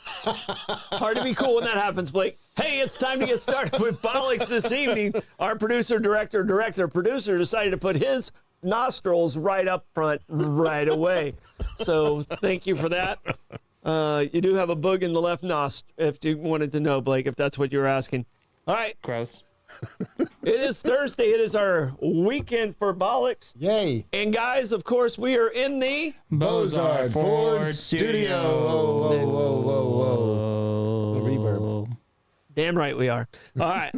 Hard to be cool when that happens, Blake. Hey, it's time to get started with Bollocks this evening. Our producer decided to put his nostrils right up front right away. So thank you for that. You do have a boog in the left nostril, if you wanted to know, Blake, if that's what you were asking. All right. Gross. It is Thursday. It is our weekend for Bollocks. Yay. And guys, of course, we are in the Bozard Ford Studio. Whoa, whoa, whoa, whoa. The reverb. Damn right we are. All right.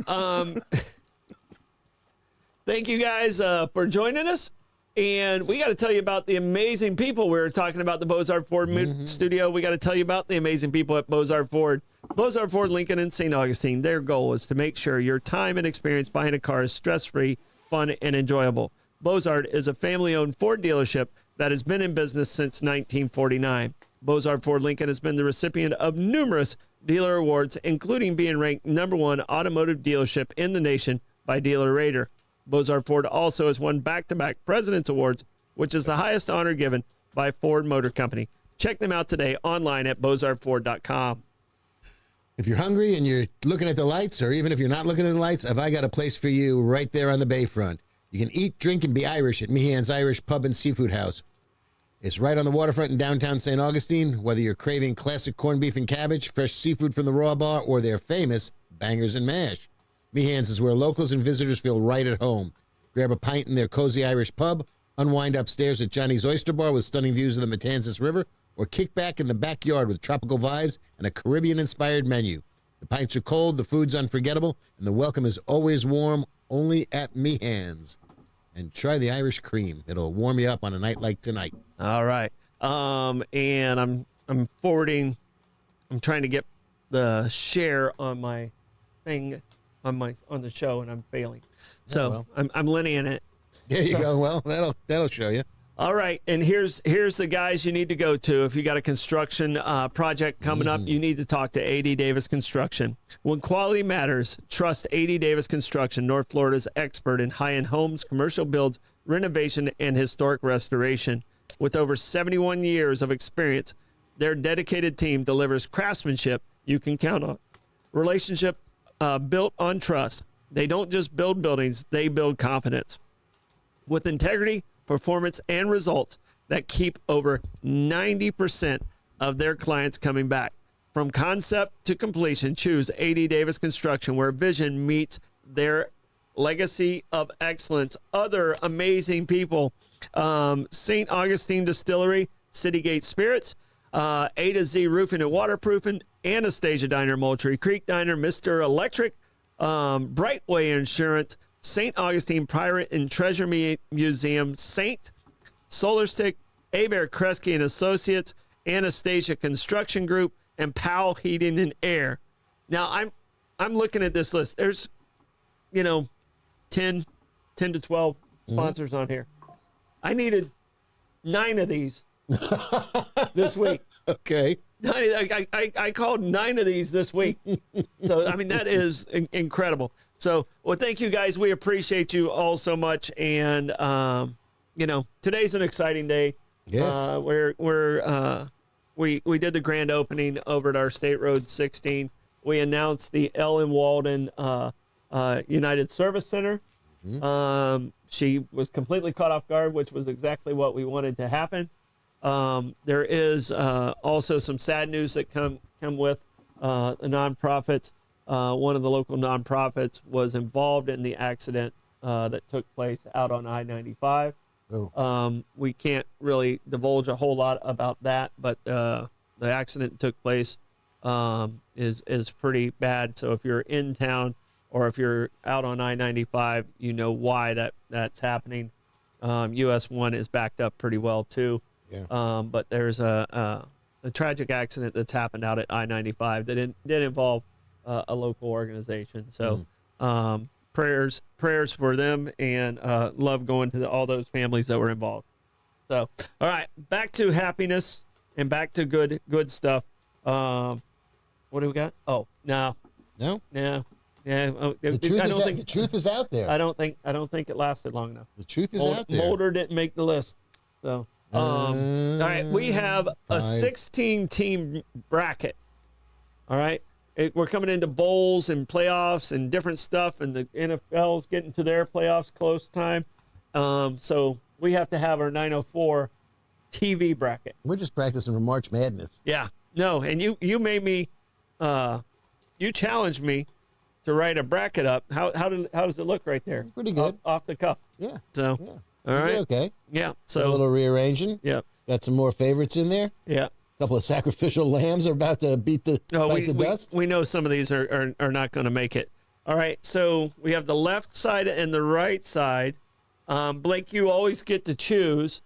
Thank you guys for joining us. And we got to tell you about the amazing people. We were talking about the Bozard Ford Studio. We got to tell you about the amazing people at Bozard Ford. Bozard Ford Lincoln in St. Augustine. Their goal is to make sure your time and experience buying a car is stress-free, fun, and enjoyable. Bozard is a family-owned Ford dealership that has been in business since 1949. Bozard Ford Lincoln has been the recipient of numerous dealer awards, including being ranked #1 automotive dealership in the nation by Dealer Rater. Bozard Ford also has won back-to-back President's Awards, which is the highest honor given by Ford Motor Company. Check them out today online at bozardford.com. If you're hungry and you're looking at the lights, or even if you're not looking at the lights, have I got a place for you right there on the bayfront. You can eat, drink, and be Irish at Meehan's Irish Pub and Seafood House. It's right on the waterfront in downtown St. Augustine. Whether you're craving classic corned beef and cabbage, fresh seafood from the raw bar, or their famous bangers and mash, Meehan's is where locals and visitors feel right at home. Grab a pint in their cozy Irish pub, unwind upstairs at Johnny's Oyster Bar with stunning views of the Matanzas River, or kick back in the backyard with tropical vibes and a Caribbean-inspired menu. The pints are cold, the food's unforgettable, and the welcome is always warm, only at Meehan's. And try the Irish cream. It'll warm you up on a night like tonight. All right. And I'm forwarding, I'm trying to get the share on my thing on the show, and I'm failing. So I'm lineating it. There you go. Well, that'll show you. All right, and here's the guys you need to go to. If you got a construction project coming up, you need to talk to A.D. Davis Construction. When quality matters, trust A.D. Davis Construction, North Florida's expert in high-end homes, commercial builds, renovation, and historic restoration. With over 71 years of experience, their dedicated team delivers craftsmanship you can count on. Relationship built on trust. They don't just build buildings, they build confidence. With integrity, performance, and results that keep over 90% of their clients coming back. From concept to completion, choose A.D. Davis Construction, where vision meets their legacy of excellence. Other amazing people, St. Augustine Distillery, Citygate Spirits, A to Z Roofing and Waterproofing, Anastasia Diner, Moultrie Creek Diner, Mr. Electric, Brightway Insurance, St. Augustine Pirate and Treasure Museum, St. Solar Stick, Abear Kresge and Associates, Anastasia Construction Group, and Powell Heating and Air. Now I'm looking at this list. There's 10 to 12 sponsors on here. I needed 9 of these this week. Okay. I called 9 of these this week. So, I mean, that is incredible. So, well, thank you guys. We appreciate you all so much. And, today's an exciting day. Yes. We did the grand opening over at our State Road 16. We announced the Ellen Walden United Service Center. She was completely caught off guard, which was exactly what we wanted to happen. There is also some sad news that come with the nonprofits. One of the local nonprofits was involved in the accident that took place out on I-95. Oh. We can't really divulge a whole lot about that, but the accident that took place is pretty bad. So if you're in town or if you're out on I-95, you know why that's happening. US 1 is backed up pretty well too. Yeah. But there's a tragic accident that's happened out at I-95 that did involve a local organization. So prayers for them, and love going to all those families that were involved. So, all right, back to happiness and back to good stuff. What do we got? Oh, no. Yeah. The truth is out there. I don't think it lasted long enough. The truth is out there. Mulder didn't make the list. So, all right, we have a 16-team bracket All right. We're coming into bowls and playoffs and different stuff, and the NFL's getting to their playoffs close time. So we have to have our 904 TV bracket. We're just practicing for March Madness. Yeah. No, and you made me, you challenged me to write a bracket up. How does it look right there? Pretty good. Off the cuff. Yeah. So, Yeah. all right. Okay. Yeah. A So, little rearranging. yeah. Got some more favorites in there. Yeah. A couple of sacrificial lambs are about to bite the dust. We know some of these are not going to make it. All right. So we have the left side and the right side. Blake, you always get to choose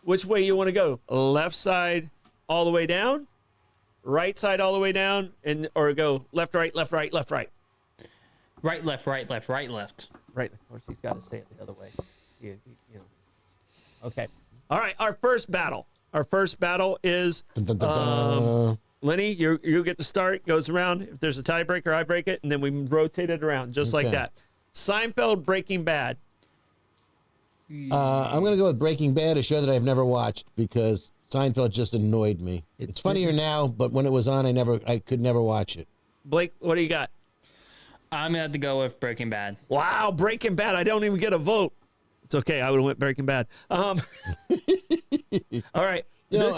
which way you want to go. Left side all the way down, right side all the way down, or go left, right, left, right, left, right. Right, left, right, left, right, left. Right. Of course, he's got to say it the other way. You know. Okay. All right. Our first battle. Our first battle is Dun, dun, dun, dun. Lenny. You get to start. Goes around. If there's a tiebreaker, I break it, and then we rotate it around just like Okay. that. Seinfeld, Breaking Bad. I'm going to go with Breaking Bad, a show that I've never watched because Seinfeld just annoyed me. It's funnier now, but when it was on, I could never watch it. Blake, what do you got? I'm gonna have to go with Breaking Bad. Wow, Breaking Bad. I don't even get a vote. It's okay. I would have went Breaking Bad. All right. You know,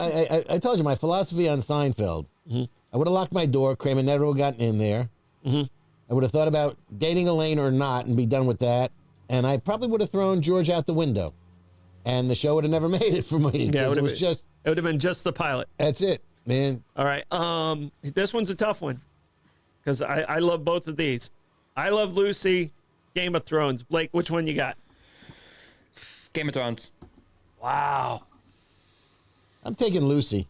I told you my philosophy on Seinfeld. Mm-hmm. I would have locked my door. Kramer never would have gotten in there. Mm-hmm. I would have thought about dating Elaine or not and be done with that. And I probably would have thrown George out the window. And the show would have never made it for me. Yeah, It would have been just the pilot. That's it, man. All right. This one's a tough one because I love both of these. I Love Lucy, Game of Thrones. Blake, which one you got? Game of Thrones. Wow. I'm taking Lucy.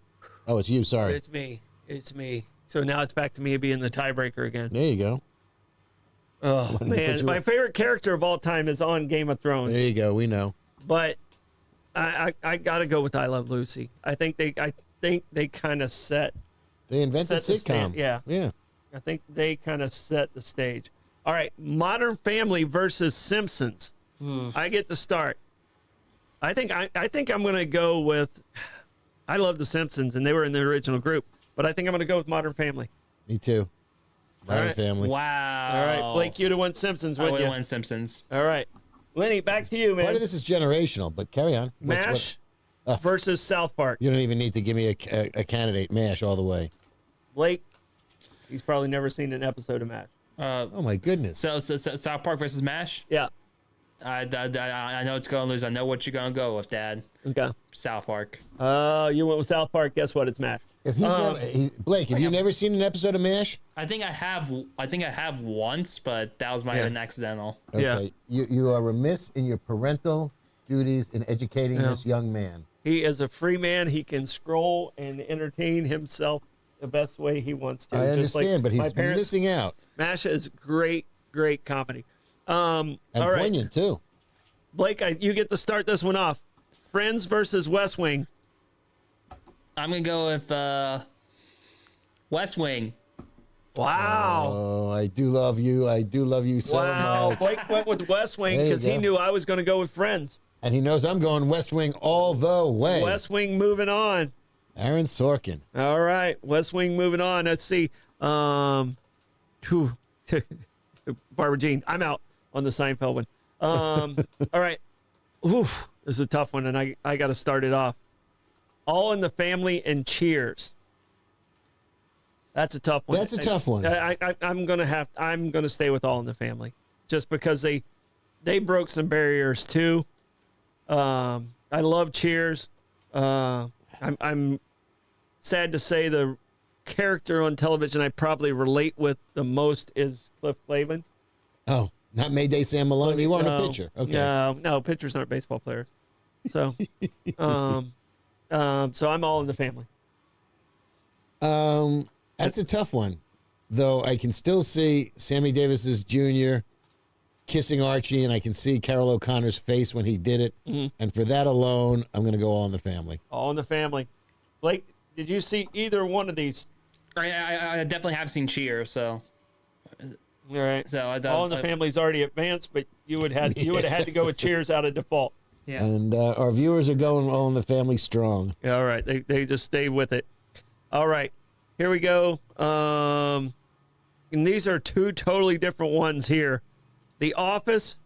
Oh, it's you. Sorry. It's me. It's me. So now it's back to me being the tiebreaker again. There you go. Oh, man. My favorite character of all time is on Game of Thrones. There you go. We know. But I got to go with I Love Lucy. I think they kind of set. They invented Set the stand, sitcom. yeah. Yeah. I think they kind of set the stage. All right, Modern Family versus Simpsons. I get to start. I think I'm going to go with. I love the Simpsons, and they were in the original group, but I think I'm going to go with Modern Family. Me too. Modern right. Family. Wow. All right, Blake, you'd have won Simpsons, I wouldn't would you? have won Simpsons. All right, Lenny, back to you, man. Part of this is generational, but carry on. MASH versus South Park. You don't even need to give me a candidate. MASH all the way. Blake, he's probably never seen an episode of MASH. Oh my goodness. So South Park versus MASH. Yeah. I know it's going to lose. I know what you're going to go with, Dad. Okay. South Park. You went with South Park. Guess what? It's MASH. If Blake, have you never seen an episode of MASH? I think I have once, but that was an accidental. Okay. Yeah. You are remiss in your parental duties in educating this young man. He is a free man. He can scroll and entertain himself the best way he wants to. I Just like understand, but my he's parents. missing out. MASH is great comedy. And all right, poignant too. Blake, you get to start this one off. Friends versus West Wing. I'm going to go with West Wing. Wow. Oh, I do love you. I do love you so much. Blake went with West Wing There you because he go. knew I was going to go with Friends. And he knows I'm going West Wing all the way. West Wing moving on. Aaron Sorkin. All right, West Wing moving on. Let's see. Barbara Jean, I'm out on the Seinfeld one. All right. Oof, this is a tough one, and I got to start it off. All in the Family and Cheers. That's a tough one. That's a tough one. I'm gonna stay with All in the Family, just because they broke some barriers too. I love Cheers. I'm sad to say the character on television I probably relate with the most is Cliff Clavin. Oh, not Mayday Sam Malone. You want a pitcher? Okay. No, pitchers aren't baseball players. So, so I'm All in the Family. That's a tough one, though. I can still see Sammy Davis's Jr. kissing Archie, and I can see Carol O'Connor's face when he did it. Mm-hmm. And for that alone, I'm going to go All in the Family. All in the Family. Blake, did you see either one of these? I definitely have seen Cheers, so. All right. So All in the Family's already advanced, but you would have had to go with Cheers out of default. Yeah. And our viewers are going All in the Family strong. Yeah, all right. They just stay with it. All right. here we go. And these are two totally different ones here. The Office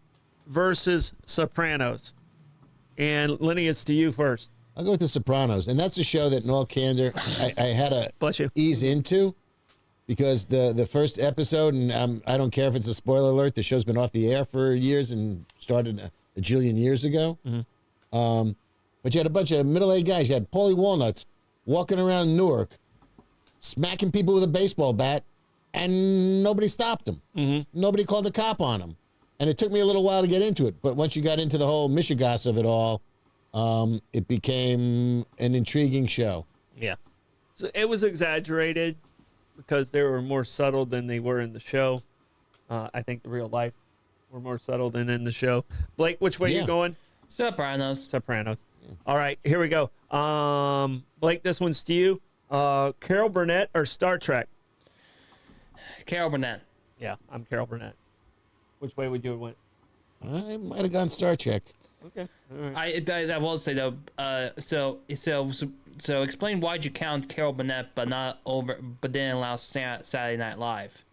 versus Sopranos. And Lenny, it's to you first. I'll go with The Sopranos, and that's a show that, in all candor, I had to Bless you. ease into because the first episode, and I don't care if it's a spoiler alert, the show's been off the air for years and started a jillion years ago. But you had a bunch of middle-aged guys. You had Paulie Walnuts walking around Newark, smacking people with a baseball bat, and nobody stopped them. Nobody called the cop on them. And it took me a little while to get into it. But once you got into the whole mishigas of it all, it became an intriguing show. Yeah. So it was exaggerated because they were more subtle than they were in the show. I think the real life were more subtle than in the show. Blake, which way you going? Sopranos. Sopranos. All right, here we go. Blake, this one's to you. Carol Burnett or Star Trek? Carol Burnett. Yeah, I'm Carol Burnett. Which way would you have went? I might have gone Star Trek. Okay. All right. I will say though. So explain why'd you count Carol Burnett, but didn't allow Saturday Night Live?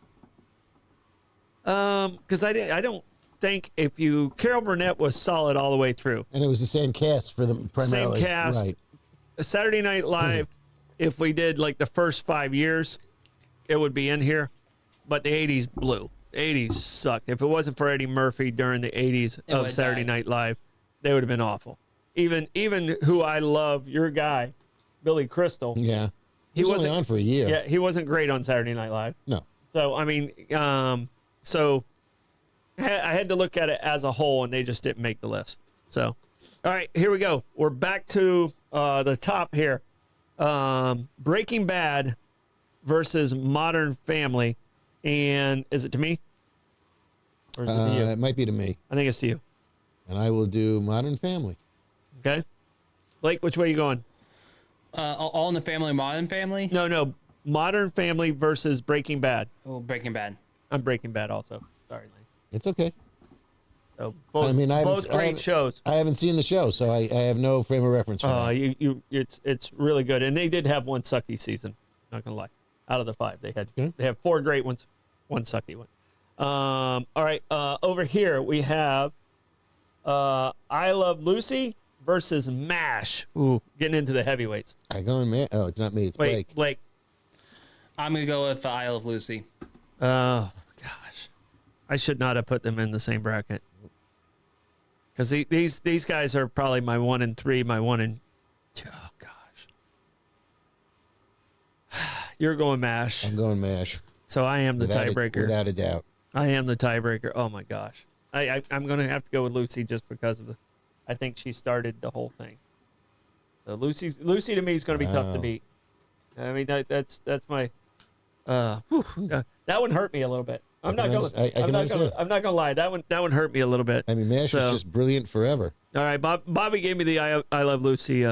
Because I don't think Carol Burnett was solid all the way through. And it was the same cast for the primarily. Same cast. Right. Saturday Night Live, if we did like the first 5 years, it would be in here. But the 80s blew. The 80s sucked. If it wasn't for Eddie Murphy during the 80s of Saturday Night Live, they would have been awful. Even who I love, your guy, Billy Crystal. Yeah. He was only on for a year. Yeah, he wasn't great on Saturday Night Live. No. So, I mean, so I had to look at it as a whole, and they just didn't make the list. So, all right, here we go. We're back to the top here. Breaking Bad versus Modern Family. And is it to me? Or is it to you? It might be to me. I think it's to you. And I will do Modern Family. Okay. Blake, which way are you going? All in the Family, Modern Family? No. Modern Family versus Breaking Bad. Oh, Breaking Bad. I'm Breaking Bad also. Sorry, Lane. It's okay. So both great shows. I haven't seen the show, so I have no frame of reference for that. It's really good. And they did have one sucky season. Not gonna lie. Out of the 5, they have 4 great ones, 1 sucky one. All right, over here we have I Love Lucy versus MASH. Ooh, getting into the heavyweights. I go in, man. Oh, it's not me. It's Blake. Blake. I'm gonna go with I Love Lucy. Oh gosh, I should not have put them in the same bracket because these guys are probably my 1 and 3, my 1 and oh gosh. You're going MASH. I'm going MASH. So I am the tiebreaker. Without a doubt. I am the tiebreaker. Oh my gosh. I'm going to have to go with Lucy just because of I think she started the whole thing. So Lucy to me is going to be tough to beat. I mean that's my that one hurt me a little bit. I'm not going to lie. That one hurt me a little bit. I mean, MASH is just brilliant forever. All right, Bobby gave me the I Love Lucy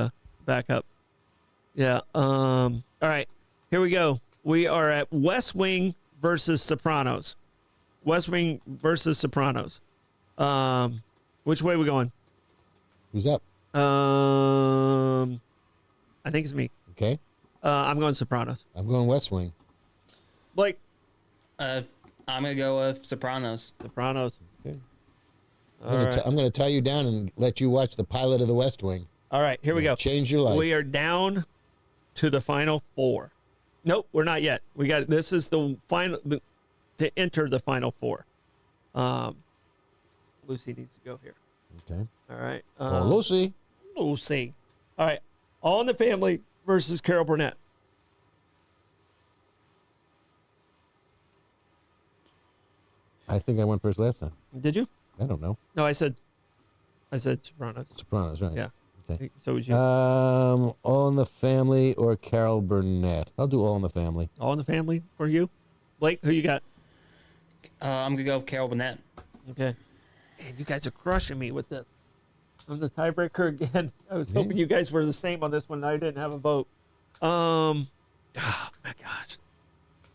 backup. Yeah. All right. Here we go. We are at West Wing versus Sopranos. West Wing versus Sopranos. Which way are we going? Who's up? I think it's me. Okay. I'm going Sopranos. I'm going West Wing. Blake. I'm gonna go with Sopranos. Sopranos. Okay. I'm going to tie you down and let you watch the pilot of the West Wing. All right, here we go. Change your life. We are down to the final 4. Nope, we're not yet. This is the final to enter the final 4. Lucy needs to go here. Okay. All right. Lucy. Lucy. All right. All in the Family versus Carol Burnett. I think I went first last time. Did you? I don't know. No, I said Sopranos. Sopranos, right? Yeah. Okay. So was you? All in the Family or Carol Burnett? I'll do All in the Family. All in the Family for you, Blake. Who you got? I'm gonna go with Carol Burnett. Okay. Man, you guys are crushing me with this. I'm the tiebreaker again. I was hoping you guys were the same on this one. I didn't have a vote. Oh my gosh.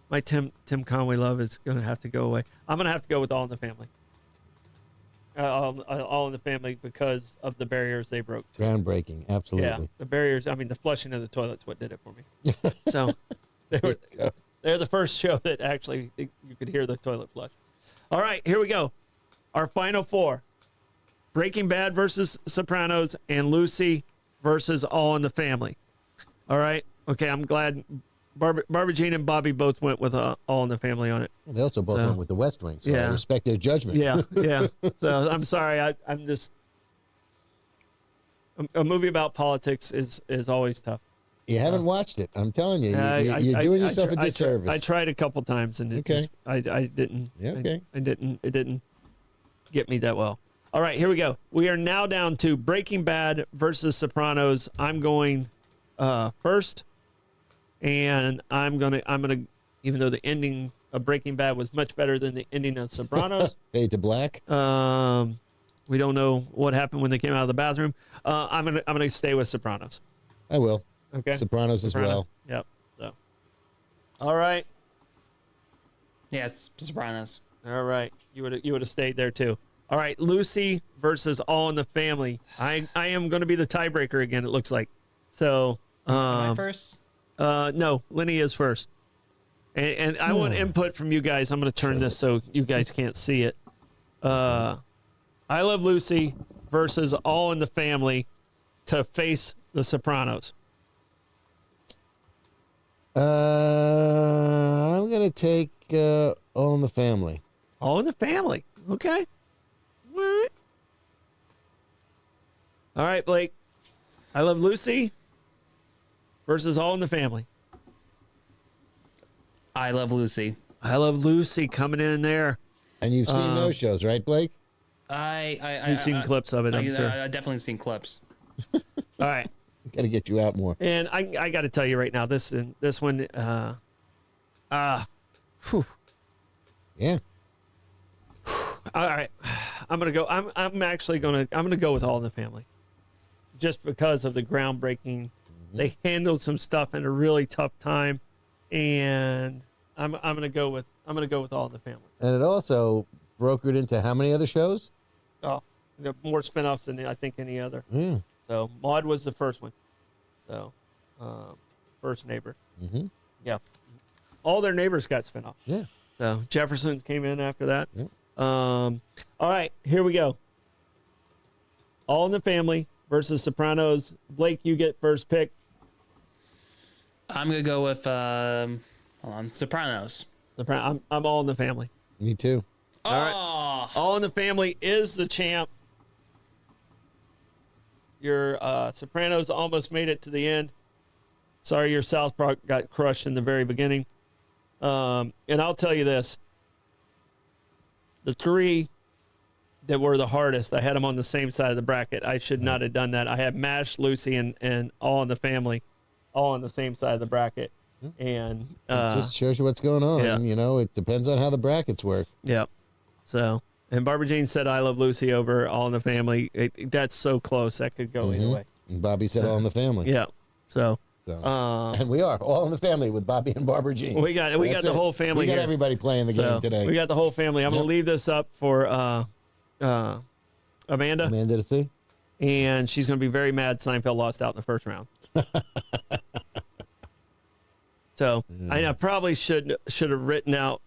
My Tim Conway love is gonna have to go away. I'm gonna have to go with All in the Family. All in the Family because of the barriers they broke. Groundbreaking, absolutely. Yeah, the barriers. I mean, the flushing of the toilet's what did it for me. So, They're the first show that actually you could hear the toilet flush. All right, here we go. Our final four: Breaking Bad versus Sopranos, and Lucy versus All in the Family. All right. Okay, I'm glad Barbara Jean and Bobby both went with All in the Family on it. Well, they also both went with The West Wing, so I respect their judgment. Yeah. So I'm sorry. I'm just a movie about politics is always tough. You haven't watched it. I'm telling you, you're doing yourself a disservice. I tried a couple times and I didn't. Yeah, okay. It didn't get me that well. All right, here we go. We are now down to Breaking Bad versus Sopranos. I'm going first, and I'm gonna even though the ending of Breaking Bad was much better than the ending of Sopranos. Fade to black. We don't know what happened when they came out of the bathroom. I'm gonna stay with Sopranos. I will. Okay. Sopranos as well. Yep. So. All right. Yes, Sopranos. All right. You would have stayed there too. All right. Lucy versus All in the Family. I am going to be the tiebreaker again. It looks like. So. Am I first? No, Lenny is first. And I want input from you guys. I'm going to turn this so you guys can't see it. I Love Lucy versus All in the Family to face the Sopranos. I'm gonna take All in the Family. All in the Family. Okay. All right, Blake. I Love Lucy versus All in the Family. I Love Lucy. I Love Lucy coming in there. And you've seen those shows, right, Blake? You've seen clips of it, I'm sure. I definitely seen clips. All right. Got to get you out more. And I got to tell you right now, this one, Yeah. All right, I'm gonna go. I'm gonna go with All in the Family, just because of the groundbreaking. They handled some stuff in a really tough time, and I'm gonna go with All in the Family. And it also brokered into how many other shows? Oh, there are more spinoffs than I think any other. Yeah. So Maude was the first one. So, First Neighbor. Mm-hmm. Yeah, all their neighbors got spinoffs. Yeah. So Jeffersons came in after that. Yep. All right, here we go. All in the Family versus Sopranos. Blake, you get first pick. I'm gonna go with Sopranos. I'm All in the Family. Me too. Oh, right. All in the Family is the champ. Your Sopranos almost made it to the end. Sorry, your South Park got crushed in the very beginning. And I'll tell you this. The three that were the hardest, I had them on the same side of the bracket. I should not have done that. I had MASH, Lucy, and All in the Family all on the same side of the bracket. And it just shows you what's going on. Yeah. You know, it depends on how the brackets work. Yep. So, and Barbara Jean said I Love Lucy over All in the Family. That's so close. That could go either way. And Bobby said All in the Family. Yeah. So, and we are All in the Family with Bobby and Barbara Jean. We got the whole family We got here. everybody playing the game today. We got the whole family. I'm going to leave this up for Amanda. Amanda to see. And she's going to be very mad Seinfeld lost out in the first round. So I probably should have written out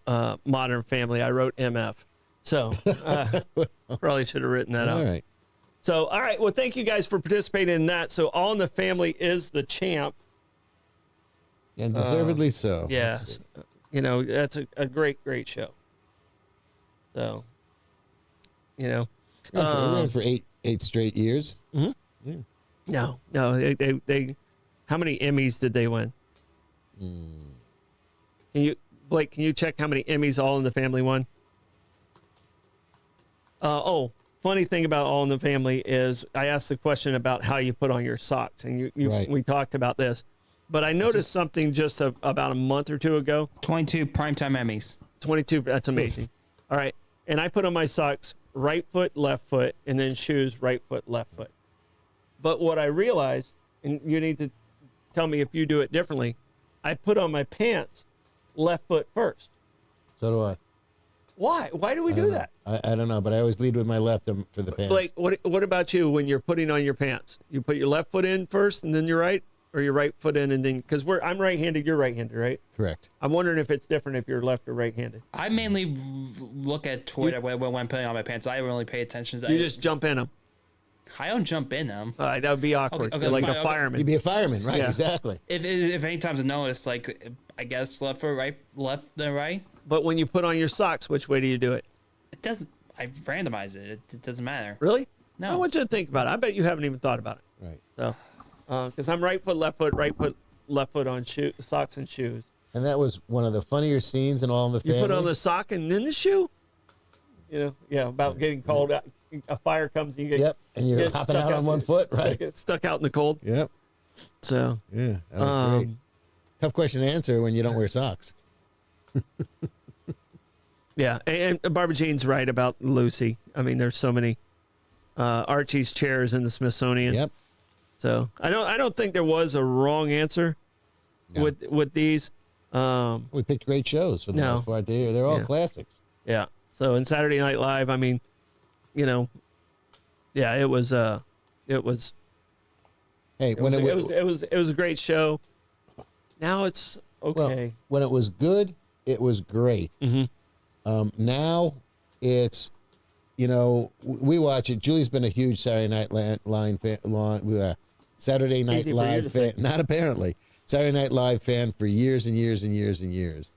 Modern Family. I wrote MF. So probably should have written that out. All right. So, all right. Well, thank you guys for participating in that. So All in the Family is the champ. And deservedly so. Yes. You know, that's a great, great show. So, you know. We ran for eight straight years. Mm-hmm. Yeah. No. They how many Emmys did they win? Blake, can you check how many Emmys All in the Family won? Funny thing about All in the Family is I asked the question about how you put on your socks, and we talked about this. But I noticed something just about a month or two ago. 22 primetime Emmys. 22, that's amazing. All right. And I put on my socks right foot, left foot, and then shoes right foot, left foot. But what I realized, and you need to tell me if you do it differently, I put on my pants left foot first. So do I. Why? Why do we do that? I don't know, but I always lead with my left for the pants. Blake, what about you when you're putting on your pants? You put your left foot in first and then your right? or your right foot in, and then because I'm right-handed, you're right-handed, right? Correct. I'm wondering if it's different if you're left or right-handed. I mainly look at Twitter when I'm putting on my pants. I don't really pay attention to that. You just jump in them. I don't jump in them. That would be awkward. Okay, You're like fine, a okay. fireman. You'd be a fireman, right? Yeah. Exactly. If any times I notice, like, I guess left or right, left then right, But when you put on your socks, which way do you do it? it doesn't. I randomize it. It doesn't matter. Really? No. I want you to think about it. I bet you haven't even thought about it. Right. So, because I'm right foot, left foot, left foot on socks and shoes. And that was one of the funnier scenes in All in the You Family. put on the sock and then the shoe. You know, yeah, about getting called out. A fire comes, and you get Yep, and you're get hopping stuck out on one foot, right? Stuck out in the cold. Yep. So, Yeah, that was great. Tough question to answer when you don't wear socks. yeah, and Barbara Jean's right about Lucy. I mean, there's so many Archie's chairs in the Smithsonian. Yep. So I don't think there was a wrong answer No. with these. We picked great shows for the No. most part. They're all Yeah. classics. Yeah. So in Saturday Night Live, I mean, you know, yeah, it was Hey, it was a great show. Now it's okay. Well, when it was good, it was great. Mm-hmm. Now it's, we watch it. Julie's been a huge Saturday Night Saturday Night Easy for you to Live say. fan. Not apparently. Saturday Night Live fan for years and years and years and years.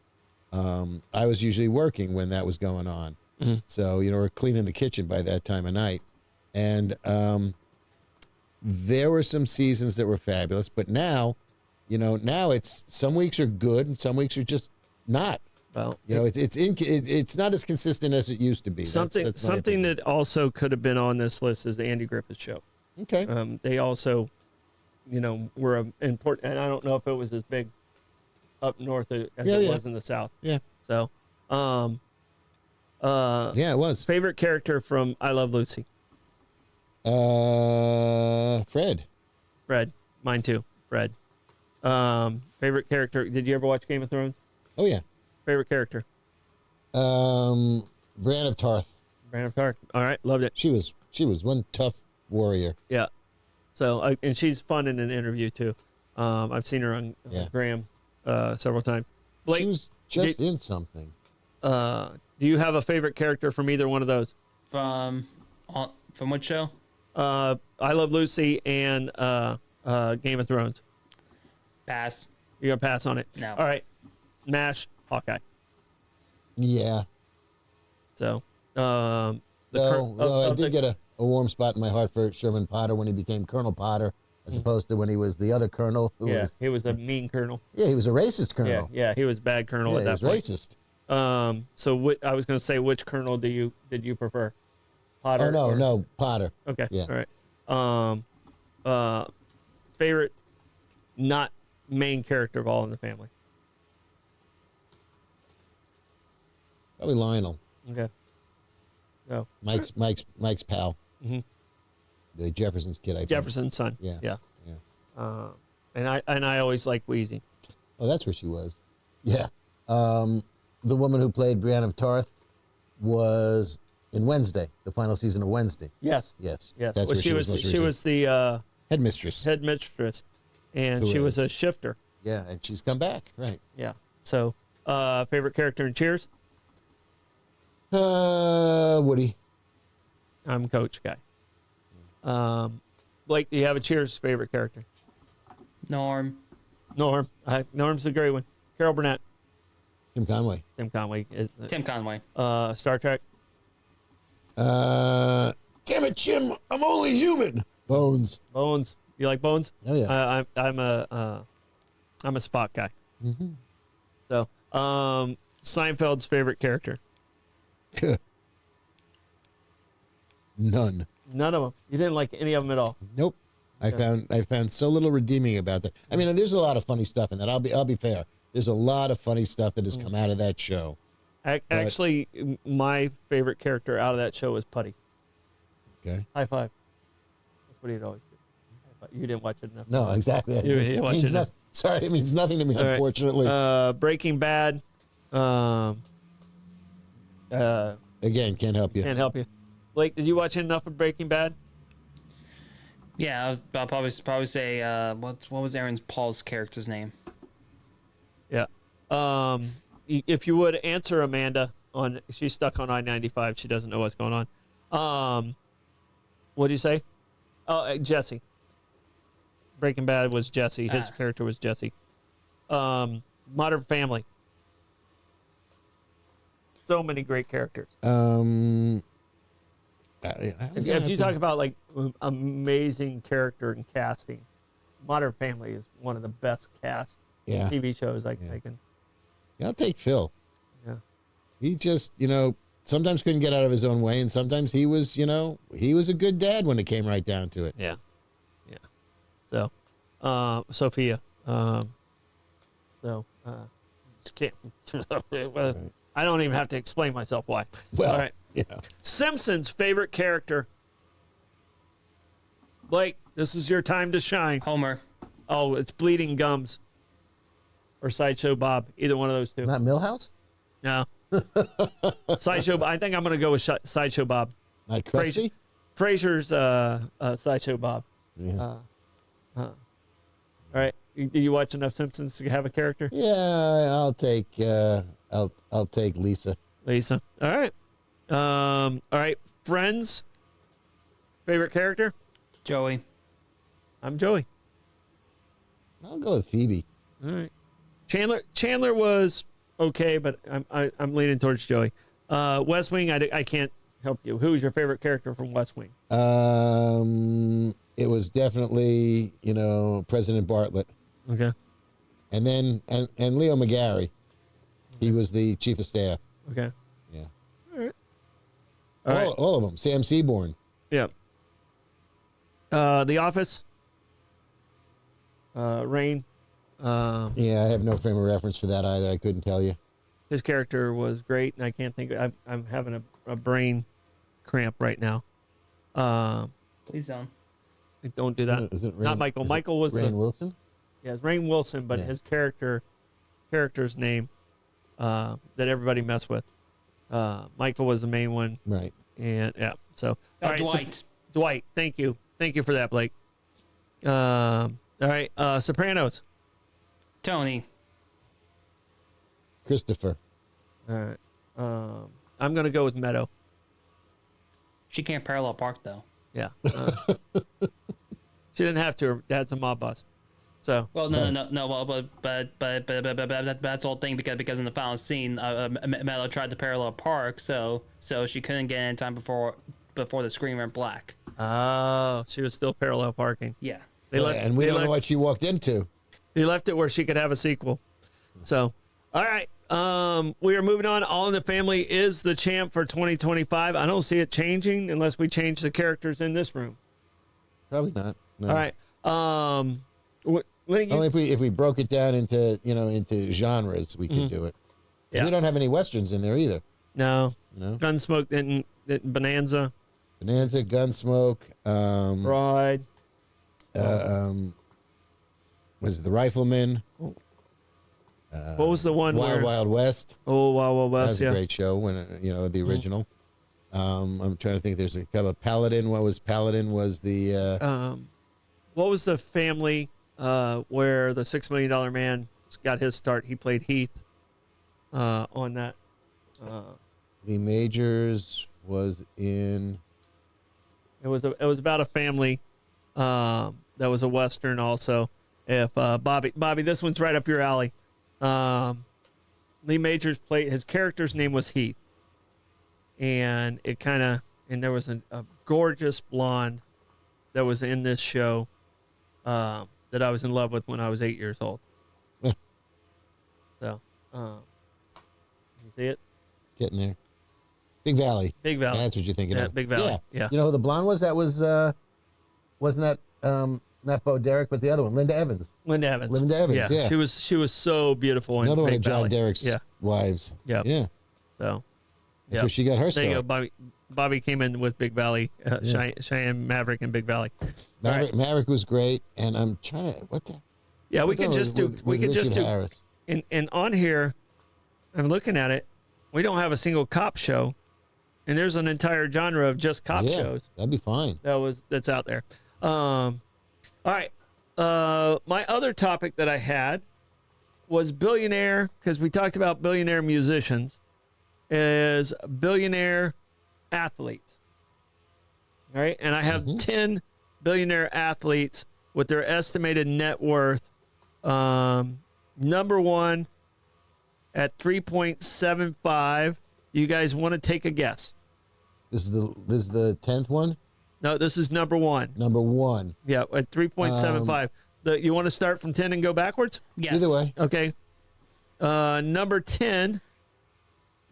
I was usually working when that was going on. Mm-hmm. So, we're cleaning the kitchen by that time of night. And there were some seasons that were fabulous, but now, now it's some weeks are good and some weeks are just not. Well, It's not as consistent as it used to be. something That's my something opinion. that also could have been on this list is the Andy Griffith Show. Okay. They also, were important, and I don't know if it was as big up north as it was in the South. Yeah. So, Yeah, it was. favorite character from I Love Lucy. Fred. Fred, mine too. Fred. Favorite character. Did you ever watch Game of Thrones? Oh yeah. Favorite character. Bran of Tarth. Bran of Tarth. All right, loved it. She was one tough warrior. Yeah. So, and she's fun in an interview too. I've seen her on Graham several times. Blake, She was just in something. do you have a favorite character from either one of those? From what show? I Love Lucy and Game of Thrones. Pass. You're gonna pass on it. No. All right. MASH, Hawkeye. Yeah. So, Though I did get a warm spot in my heart for Sherman Potter when he became Colonel Potter, as opposed to when he was the other colonel. he was a mean colonel. Yeah, he was a racist colonel. Yeah, he was bad colonel Yeah, at that he was point. racist. So I was going to say, which colonel did you prefer? Potter? No, Potter. Okay. Yeah. All right. Favorite not main character of All in the Family. Probably Lionel. Okay. No. Mike's pal. Mm-hmm. The Jefferson's kid, I think. Jefferson's son. Yeah. Yeah. Yeah. And I always like Wheezy. Oh, that's where she was. Yeah. The woman who played Brienne of Tarth was in Wednesday, the final season of Wednesday. Yes. Yes. Yes. That's Well, where she was most the headmistress. head mistress, and Who she was is? a shifter. Yeah, and she's come back. Right. Yeah. So, favorite character in Cheers? Woody. I'm Coach guy. Blake, do you have a Cheers favorite character? Norm. Norm. Norm's a great one. Carol Burnett. Tim Conway. Tim Conway. Tim Conway. Star Trek. Damn it, Jim! I'm only human. Bones. Bones. You like Bones? Oh yeah. I'm a Spock guy. Mm-hmm. So, Seinfeld's favorite character. None. None of them. You didn't like any of them at all. Nope. I found so little redeeming about that. I mean, there's a lot of funny stuff in that. I'll be fair. There's a lot of funny stuff that has come out of that show. Actually, my favorite character out of that show was Putty. Okay. High five. That's what he'd always do. High five. You didn't watch it enough. No, exactly. You didn't watch it enough. Sorry, it means nothing to me, All right. unfortunately. Breaking Bad. Again, can't help you. Can't help you. Blake, did you watch enough of Breaking Bad? Yeah, I'll probably say what was Aaron Paul's character's name? Yeah. If you would answer Amanda on, she's stuck on I-95. She doesn't know what's going on. What do you say? Oh, Jesse. Breaking Bad was Jesse. His character was Jesse. Modern Family. So many great characters. If you talk about like amazing character and casting, Modern Family is one of the best cast TV shows I can. Yeah, I'll take Phil. Yeah. He just, sometimes couldn't get out of his own way, and sometimes he was, he was a good dad when it came right down to it. Yeah. Yeah. So, Sophia. Just can't. I don't even have to explain myself why. Well, all right. Yeah. Simpsons' favorite character. Blake, this is your time to shine. Homer. Oh, it's Bleeding Gums or Sideshow Bob. Either one of those two. Not Millhouse? No. Sideshow. I think I'm going to go with Sideshow Bob. Not Krusty? Frasier's Sideshow Bob. Yeah. All right. Do you watch enough Simpsons to have a character? Yeah, I'll take Lisa. Lisa. All right. All right. Friends. Favorite character? Joey. I'm Joey. I'll go with Phoebe. All right. Chandler was okay, but I'm leaning towards Joey. West Wing. I can't help you. Who was your favorite character from West Wing? It was definitely President Bartlett, Okay. and then and Leo McGarry. He was the chief of staff. Okay. Yeah. All right. All right. All of them. Sam Seaborn. Yeah. The Office. Rain. Yeah, I have no frame of reference for that either. I couldn't tell you. His character was great, and I can't think. I'm having a brain cramp right now. Please don't. Don't do that. Is it Rainn, Not Michael. Michael was Rainn Wilson. Yeah, it's Rainn Wilson, but Yeah. his character's name that everybody messed with. Michael was the main one, Right. and yeah. So all right, Dwight. Dwight, thank you for that, Blake. All right, Sopranos. Tony. Christopher. All right, I'm gonna go with Meadow. She can't parallel park though. Yeah, she didn't have to. Her dad's a mob boss. So Well, no. Well, but that's the whole thing because in the final scene, Mello tried to parallel park, so she couldn't get in time before the screen went black. oh, she was still parallel parking. Yeah. They left, And we they don't know left- what she walked into. They left it where she could have a sequel. So, all right. We are moving on. All in the Family is the champ for 2025. I don't see it changing unless we change the characters in this room. Probably not. No. All right. Only if we broke it down into into genres, we could do it. 'Cause Yeah. we don't have any westerns in there either. No. No. Gunsmoke didn't. Bonanza. Bonanza, Gunsmoke. Bride. Was it The Rifleman? What was the one Wild where? Wild West. Oh, Wild Wild That West. was a Yeah. great show when the original. I'm trying to think. There's a couple of Paladin. What was Paladin? Was the What was the family where the $6 million man got his start? He played Heath on that. Lee Majors was in. It was about a family that was a Western also. If Bobby, this one's right up your alley. Lee Majors played, his character's name was Heath, and there was a gorgeous blonde that was in this show that I was in love with when I was 8 years old. Yeah. So, you see it? Getting there. Big Valley. Big Valley. That's what you're thinking Yeah, of. Big Valley. Yeah. You know who the blonde was? That was wasn't that not Bo Derek, but the other one, Linda Evans. Linda Evans. Linda Evans, yeah. She was so beautiful. In Another one Big of John Valley. Derek's wives. Yeah. Yeah. So, That's where she got her there you start. go. Bobby came in with Big Valley, Cheyenne Maverick and Big Valley. Maverick was great, and I'm trying to what the. Yeah, we I thought could it just was do. with We could just Richard do. Harris. And on here, I'm looking at it. We don't have a single cop show, and there's an entire genre of just cop Yeah, shows that'd be fine. that's out there. All right. My other topic that I had was billionaire, because we talked about billionaire musicians, is billionaire athletes. All right. And I have 10 billionaire athletes with their estimated net worth. Number one at 3.75. You guys want to take a guess? This is the 10th one? No, this is number one. Number one. Yeah, at 3.75. You want to start from 10 and go backwards? Yes. Either way. Okay. Number 10,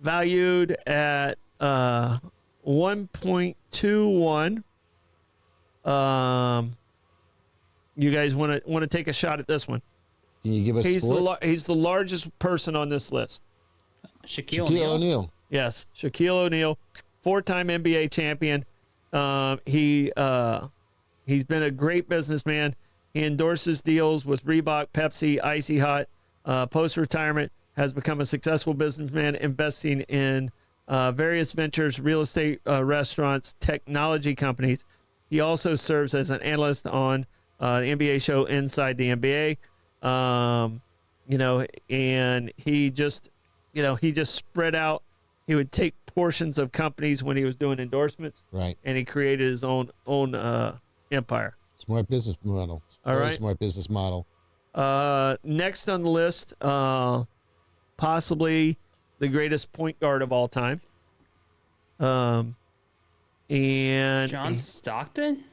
valued at 1.21. You guys want to take a shot at this one? Can you give us He's the largest person on this list. Shaquille Shaquille O'Neal. O'Neal. Yes, Shaquille O'Neal, 4-time NBA champion. He's been a great businessman. He endorses deals with Reebok, Pepsi, Icy Hot. Post-retirement, has become a successful businessman, investing in various ventures, real estate, restaurants, technology companies. He also serves as an analyst on the NBA show Inside the NBA. And he just spread out. He would take portions of companies when he was doing endorsements, Right. and he created his own empire. Smart business model. All Very right. smart business model. Next on the list, possibly the greatest point guard of all time. And John Stockton.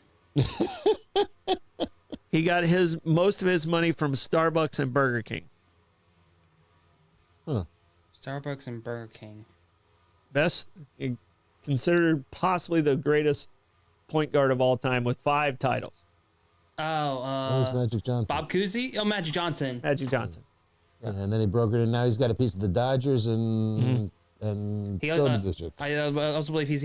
he got most of his money from Starbucks and Burger King. Huh. Starbucks and Burger King. Best, considered possibly the greatest point guard of all time with 5 titles. That was Magic Johnson. Bob Cousy? Oh, Magic Johnson. Magic Johnson. And then he brokered it. Now he's got a piece of the Dodgers and soda district. I also believe he's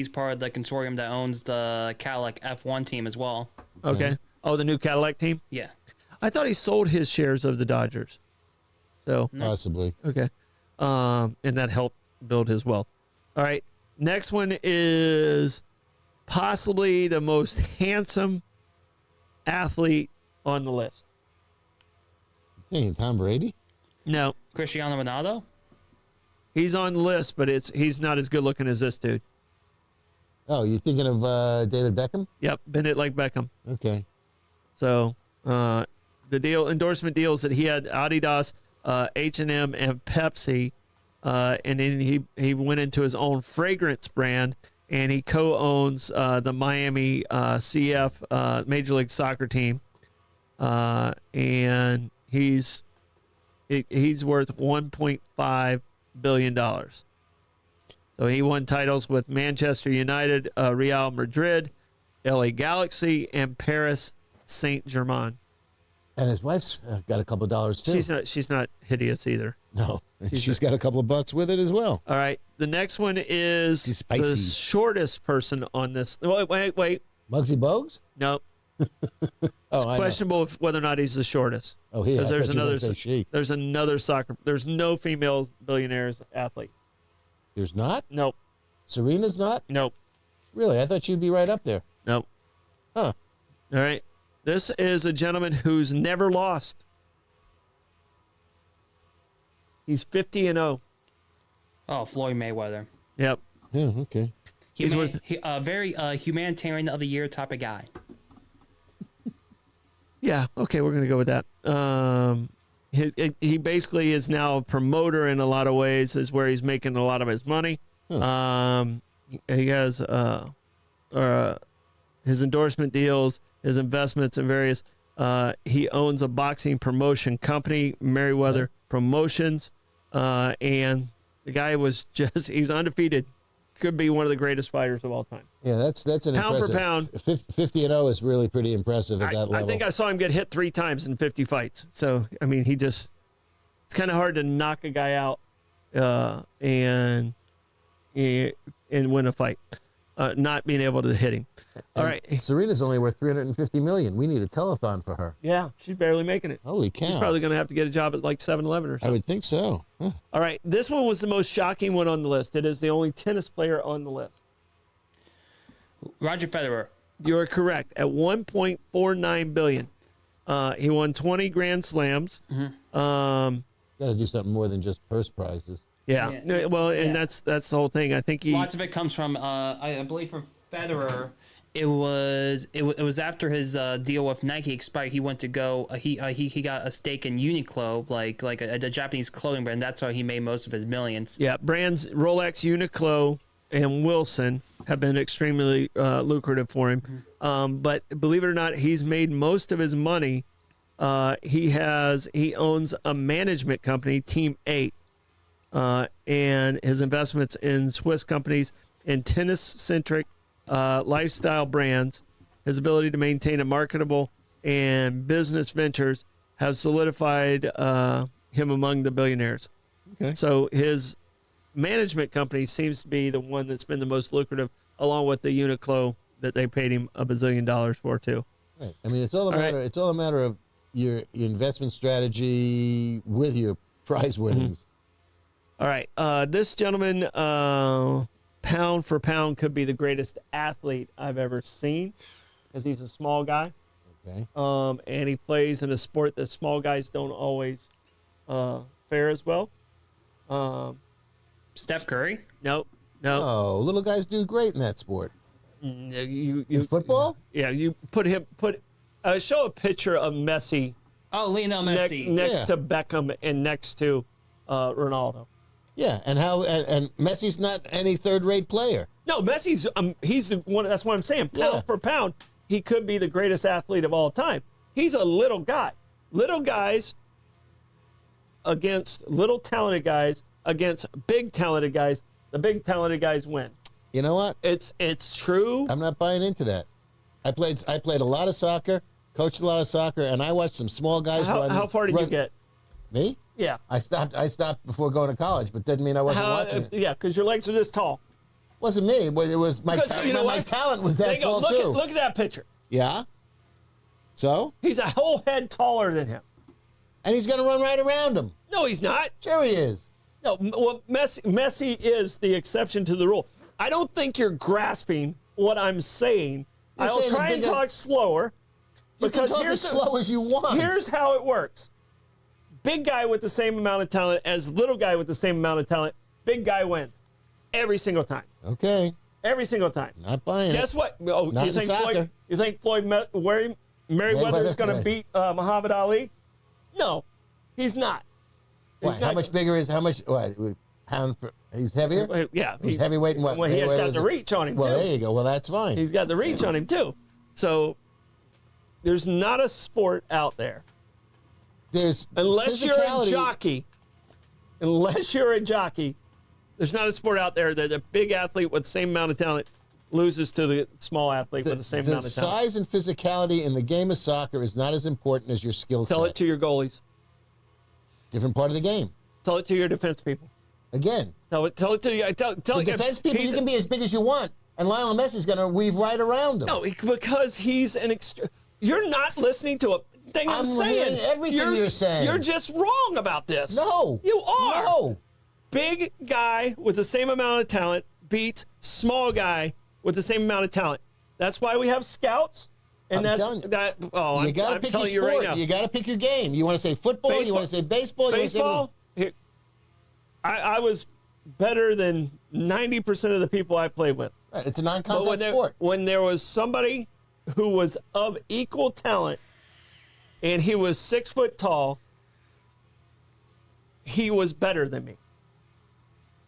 part of the consortium that owns the Cadillac F1 team as well. Okay. Oh, the new Cadillac team? Yeah. I thought he sold his shares of the Dodgers. So, Possibly. okay. And that helped build his wealth. All right. Next one is possibly the most handsome athlete on the list. Hey, Tom Brady? No, Cristiano Ronaldo. he's on the list, but he's not as good looking as this dude. Oh, you thinking of David Beckham? Yep, bend it like Beckham. Okay. So the endorsement deals that he had Adidas, H&M, and Pepsi, and then he went into his own fragrance brand, and he co-owns the Miami CF Major League Soccer team, and he's worth $1.5 billion. So he won titles with Manchester United, Real Madrid, LA Galaxy, and Paris Saint-Germain. And his wife's got a couple of dollars too. She's not hideous either. No, and she's got a couple of bucks with it as well. All right. The next one is She's spicy. the shortest person on this. Wait. Muggsy Bogues? No. Oh, It's I know. questionable whether or not he's the shortest. Oh, he. Because I there's thought you were another gonna say she. there's another soccer. There's no female billionaires athletes. There's not. Nope. Serena's not. Nope. Really? I thought she'd be right up there. Nope. Huh. All right. This is a gentleman who's never lost. He's 50-0. Oh, Floyd Mayweather. Yep. Yeah. Okay. He's worth- Very humanitarian of the year type of guy. Yeah. Okay, we're gonna go with that. He basically is now a promoter in a lot of ways. Is where he's making a lot of his money. He has his endorsement deals, his investments in various. He owns a boxing promotion company, Merriweather Promotions, and the guy he's undefeated. Could be one of the greatest fighters of all time. Yeah, that's an Pound for impressive. pound. 50-0 is really pretty impressive at that I level. think I saw him get hit 3 times in 50 fights. So, I mean, it's kind of hard to knock a guy out and win a fight, not being able to hit him. All right. Serena's only worth $350 million. We need a telethon for her. Yeah, she's barely making it. Holy cow! She's probably going to have to get a job at like 7-Eleven or I something. would think so. Huh. All right. This one was the most shocking one on the list. It is the only tennis player on the list. Roger Federer. You're correct. At 1.49 billion. He won 20 Grand Slams. Got to do something more than just purse prizes. Yeah. Yeah. No, well, and that's the whole thing. I think he. Lots of it comes from, I believe, for Federer. It was after his deal with Nike expired. He went to go. He got a stake in Uniqlo, like a Japanese clothing brand. That's how he made most of his millions. Yeah, brands Rolex, Uniqlo, and Wilson have been extremely lucrative for him. But believe it or not, he's made most of his money. He owns a management company, Team 8, and his investments in Swiss companies and tennis-centric lifestyle brands. His ability to maintain a marketable and business ventures has solidified him among the billionaires. Okay. So his management company seems to be the one that's been the most lucrative, along with the Uniqlo that they paid him $1 bazillion for too. Right. I mean, it's all a matter. It's all a matter of your investment strategy with your prize winnings. All right, this gentleman, pound for pound, could be the greatest athlete I've ever seen, because he's a small guy. Okay. And he plays in a sport that small guys don't always fare as well. Steph Curry. No. Oh, little guys do great in that sport. You In football? Yeah, you show a picture of Messi Oh, Lionel Messi. next Yeah. to Beckham and next to Ronaldo. Yeah, and Messi's not any third-rate player. No, Messi's he's the one. That's what I'm saying. Pound Yeah. for pound, he could be the greatest athlete of all time. He's a little guy. Little guys against little talented guys against big talented guys. The big talented guys win. You know what? It's true. I'm not buying into that. I played a lot of soccer, coached a lot of soccer, and I watched some small guys run. How far did you run- get? Me? Yeah. I stopped before going to college, but didn't mean I wasn't watching it. Yeah, because your legs are this tall. Wasn't me, but it was my Because you know my what? talent was There that you go. tall too. Look at that picture. Yeah. So? He's a whole head taller than him. And he's gonna run right around him. No, he's not. Sure he is. No, well, Messi is the exception to the rule. I don't think you're grasping what I'm saying. You're I'll saying the try and bigger- talk slower. You can Because talk as slow as you want. here's how it works. Big guy with the same amount of talent as little guy with the same amount of talent. Big guy wins every single time. Okay. Every single time. Not buying Guess it. what? Oh, Not you in think soccer. Floyd Mayweather is going to right. beat Muhammad Ali? No, he's not. What, how much bigger is what? Pound for, he's heavier? Yeah, He's heavyweight and what? Well, he has Mayweather got is the it? reach on him Well, too. there you go. Well, that's fine. He's got the reach on him too. So there's not a sport out there There's unless you're a physicality. jockey. Unless you're a jockey, there's not a sport out there that a big athlete with the same amount of talent loses to the small athlete with the same The amount of talent. size and physicality in the game of soccer is not as important as your skill set. Tell it to your goalies. Different part of the game. Tell it to your defense people. Again, Tell it to you. Tell the defense people, you can be as big as you want, and Lionel Messi's going to weave right around him. No, because he's an You're not listening to a thing I'm saying. hearing everything you're saying. You're just wrong about this. No. You are. No. Big guy with the same amount of talent beats small guy with the same amount of talent. That's why we have scouts. And I'm that's telling you. that. Oh, You I'm got to pick your telling you sport. right now. You got to pick your game. You want to say football? You Baseball. want to say baseball? You want to say Baseball. Here, I was better than 90% of the people I played with. Right, it's a But non-contact sport. when there was somebody who was of equal talent and he was 6 foot tall, he was better than me.